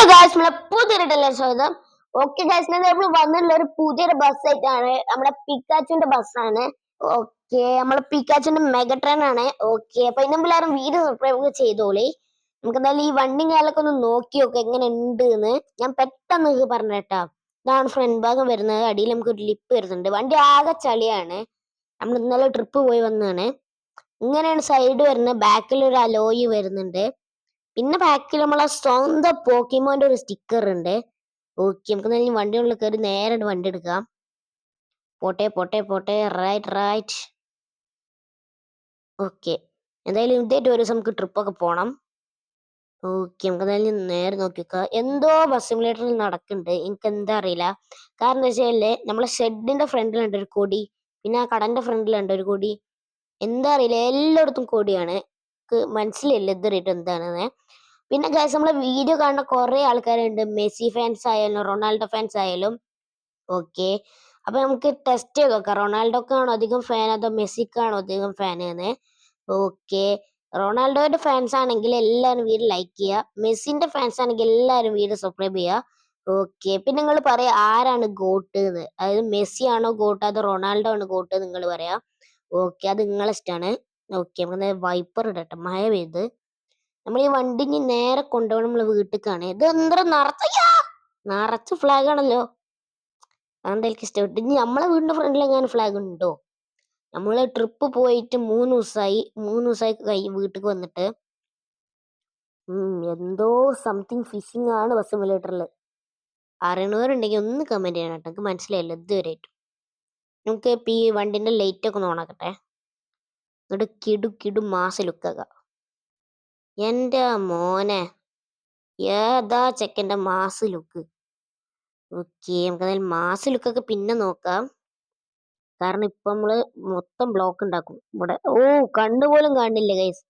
Guys, നമ്മളെ പുതിയൊരു സ്വാഗതം. ഓക്കെ ഗായ്സ്, നമ്മൾ വന്നിട്ടുള്ള ഒരു പുതിയൊരു ബസ് ആയിട്ടാണ്. നമ്മുടെ പിക്കാച്ചുന്റെ ബസ്സാണ്. ഓക്കെ, നമ്മളെ പിക്കാച്ചുന്റെ മെഗട്രെയിൻ ആണ്. ഓക്കെ, അപ്പൊ ഇതിന് മുമ്പ് എല്ലാവരും വീഡിയോ സബ്സ്ക്രൈബ് ചെയ്തോളി. നമുക്ക് എന്തായാലും ഈ വണ്ടി കാലൊക്കെ ഒന്ന് നോക്കി നോക്കാം എങ്ങനെ ഉണ്ട് എന്ന്. ഞാൻ പെട്ടെന്ന് പറഞ്ഞേട്ടാ. ഇതാണ് ഫ്രണ്ട് ഭാഗം വരുന്നത്. അടിയിൽ നമുക്ക് ഒരു ലിപ്പ് വരുന്നുണ്ട്. വണ്ടി ആകെ ചളിയാണ്. നമ്മൾ ഇന്നലെ ട്രിപ്പ് പോയി വന്നതാണ്. ഇങ്ങനെയാണ് സൈഡ് വരുന്നത്. ബാക്കിൽ ഒരു അലോയി വരുന്നുണ്ട്. പിന്നെ ബാക്കിൽ നമ്മളെ സ്വന്തം പോക്കിമോന്റെ ഒരു സ്റ്റിക്കർ ഉണ്ട്. ഓക്കെ, നമുക്ക് വണ്ടിയുള്ളിൽ കയറി നേരെ വണ്ടി എടുക്കാം. പോട്ടെ പോട്ടെ പോട്ടെ, റൈറ്റ് റൈറ്റ്. ഓക്കെ, എന്തായാലും ഇതായിട്ട് ഒരു ദിവസം നമുക്ക് ട്രിപ്പൊക്കെ പോണം. ഓക്കെ, നമുക്ക് എന്തായാലും നേരെ നോക്കിക്ക. എന്തോ ബസ് സിമുലേറ്ററിൽ നടക്കുന്നുണ്ട്. എനിക്ക് എന്താ അറിയില്ല. കാരണം എന്താ വെച്ചാല് നമ്മളെ ഷെഡിന്റെ ഫ്രണ്ടിലുണ്ട് ഒരു കൊടി. പിന്നെ ആ കടന്റെ ഫ്രണ്ടിലുണ്ട് ഒരു കൊടി. എന്താ അറിയില്ല, എല്ലായിടത്തും കൊടിയാണ്. മനസ്സിലായില്ല ഇതുവരെയായിട്ട് എന്താണെന്ന്. പിന്നെ ഗൈസ്, നമ്മളെ വീഡിയോ കാണുന്ന കുറെ ആൾക്കാരുണ്ട്. മെസ്സി ഫാൻസ് ആയാലും റൊണാൾഡോ ഫാൻസ് ആയാലും. ഓക്കെ, അപ്പൊ നമുക്ക് ടെസ്റ്റ് ചെയ്ത് നോക്കാം. റൊണാൾഡോക്കാണോ അധികം ഫാൻ അതോ മെസ്സിക്കാണോ അധികം ഫാൻ എന്ന്. ഓക്കെ, റൊണാൾഡോയുടെ ഫാൻസ് ആണെങ്കിൽ എല്ലാവരും വീഡിയോ ലൈക്ക് ചെയ്യുക. മെസ്സിന്റെ ഫാൻസ് ആണെങ്കിൽ എല്ലാവരും വീഡിയോ സബ്സ്ക്രൈബ് ചെയ്യുക. ഓക്കെ, പിന്നെ നിങ്ങൾ പറയാ ആരാണ് ഗോട്ട് എന്ന്. അതായത് മെസ്സി ആണോ ഗോട്ട് അതോ റൊണാൾഡോ ആണ് ഗോട്ട് നിങ്ങൾ പറയാ. ഓക്കെ, അത് നിങ്ങളെ ഇഷ്ടമാണ്. ഓക്കെ, നമുക്ക് വൈപ്പർ ഇടട്ടെ, മഴ പെയ്ത്. നമ്മൾ ഈ വണ്ടി നേരെ കൊണ്ടുപോകണം നമ്മളെ വീട്ടിലേക്കാണ്. ഇത് എന്താ നിറച്ച് ഫ്ലാഗ് ആണല്ലോ. അതെന്താ എനിക്ക് ഇഷ്ടപ്പെട്ടു. ഇനി നമ്മളെ വീടിന്റെ ഫ്രണ്ടിൽ എങ്ങനെ ഫ്ലാഗ് ഉണ്ടോ? നമ്മള് ട്രിപ്പ് പോയിട്ട് 3 ദിവസമായി വീട്ടിൽ വന്നിട്ട്. എന്തോ സംതിങ് ഫിഷിംഗ് ആണ് ബസ് സിമുലേറ്ററിൽ. അറിയണവരുണ്ടെങ്കിൽ ഒന്ന് കമന്റ് ചെയ്യണം കേട്ടോ. എനിക്ക് മനസ്സിലായില്ല ഇതുവരെയായിട്ടും. നമുക്ക് ഇപ്പൊ ഈ വണ്ടിന്റെ ലൈറ്റ് ഒക്കെ ഒന്ന് ഓണാക്കട്ടെ. എന്നിട്ട് കിടു മാസ് ലുക്കാക്കാം. എന്റെ മോനെ, ഏതാ ചെക്കന്റെ മാസ് ലുക്ക്. ഓക്കെ, നമുക്ക് എന്തായാലും മാസ് ലുക്കൊക്കെ പിന്നെ നോക്കാം. കാരണം ഇപ്പൊ നമ്മള് മൊത്തം ബ്ലോക്ക് ഉണ്ടാക്കും ഇവിടെ. ഓ, കണ്ണുപോലും കാണില്ല ഗൈസ്.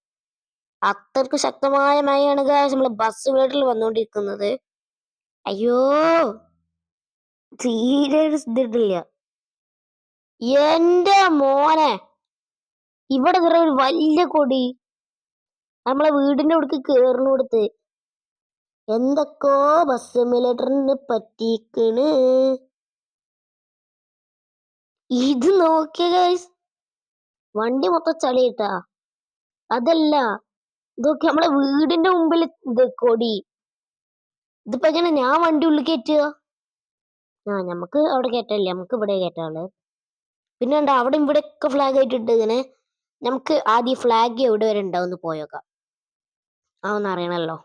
അത്രക്ക് ശക്തമായ മഴയാണ് ഗൈസ് നമ്മള് ബസ് വീട്ടിൽ വന്നുകൊണ്ടിരിക്കുന്നത്. അയ്യോ, തീരെ ഇതിട്ടില്ല. എന്റെ മോനെ, ഇവിടെ ഒരു വലിയ കൊടി നമ്മളെ വീടിന്റെ അവിടേക്ക് കേറുന്നിടത്ത്. എന്തൊക്കെയോ ബസ് സിമുലേറ്ററിന് പറ്റിക്കണ്. ഇത് നോക്കിയ ഗൈസ്, വണ്ടി മൊത്തം ചളിയിട്ടാ. അതല്ല, ഇതൊക്കെ നമ്മളെ വീടിന്റെ മുമ്പിൽ ഇത് കൊടി. ഇതിപ്പോ എങ്ങനെ ഞാൻ വണ്ടി ഉള്ളിൽ കയറ്റുക? നമുക്ക് അവിടെ കയറ്റല്ലേ, നമുക്ക് ഇവിടെ കയറ്റാള്. പിന്നെ ഉണ്ട് അവിടെ ഇവിടെ ഒക്കെ ഫ്ലാഗ് ആയിട്ടിട്ട് ഇങ്ങനെ. നമുക്ക് ആദ്യം ഫ്ലാഗ് എവിടെ വരെ ഉണ്ടാവും പോയോക്കാം. ഒന്ന് അറിയണല്ലോ.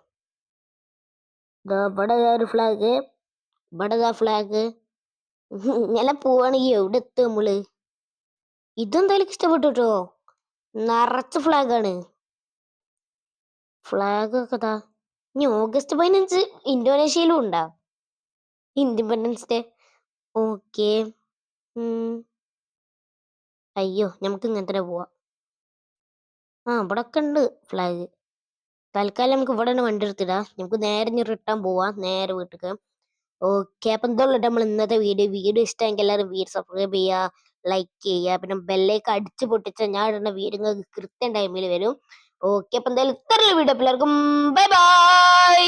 ഇവിടെ ഒരു ഫ്ലാഗ്, ഇവിടെ ഫ്ലാഗ്. ഇങ്ങനെ പോവാണെങ്കിൽ എവിടെ എത്തും നമ്മള്? ഇതെന്തായാലും ഇഷ്ടപ്പെട്ടു കേട്ടോ. നിറച്ച് ഫ്ലാഗാണ്. ഫ്ലാഗ് ഒക്കെ ഇതാ. ഇനി August 15 ഇന്തോനേഷ്യയിലും ഉണ്ടാ ഇൻഡിപെൻഡൻസ് ഡേ. ഓക്കെ, അയ്യോ, നമുക്ക് ഇങ്ങനത്തെ പോവാം. ഇവിടെ ഒക്കെ ഉണ്ട് ഫ്ലാഗ്. തൽക്കാലം നമുക്ക് ഇവിടെ തന്നെ വണ്ടി എടുത്തിടാം. നമുക്ക് നേരെ റിട്ടേൺ പോവാം, നേരെ വീട്ടിലേക്ക്. ഓക്കെ, അപ്പൊ എന്തുള്ള നമ്മൾ ഇന്നത്തെ വീഡിയോ ഇഷ്ടമെങ്കിൽ എല്ലാവരും വീഡിയോ സബ്സ്ക്രൈബ് ചെയ്യുക, ലൈക്ക് ചെയ്യുക. പിന്നെ ബെല്ലേക്ക് അടിച്ചു പൊട്ടിച്ച ഞാൻ ഇടുന്ന വീഡിയോ കൃത്യം ടൈമിൽ വരും. ഓക്കെ, അപ്പൊ എന്തായാലും ഇത്രയുള്ള വീഡിയോ എല്ലാവർക്കും ബൈ ബൈ.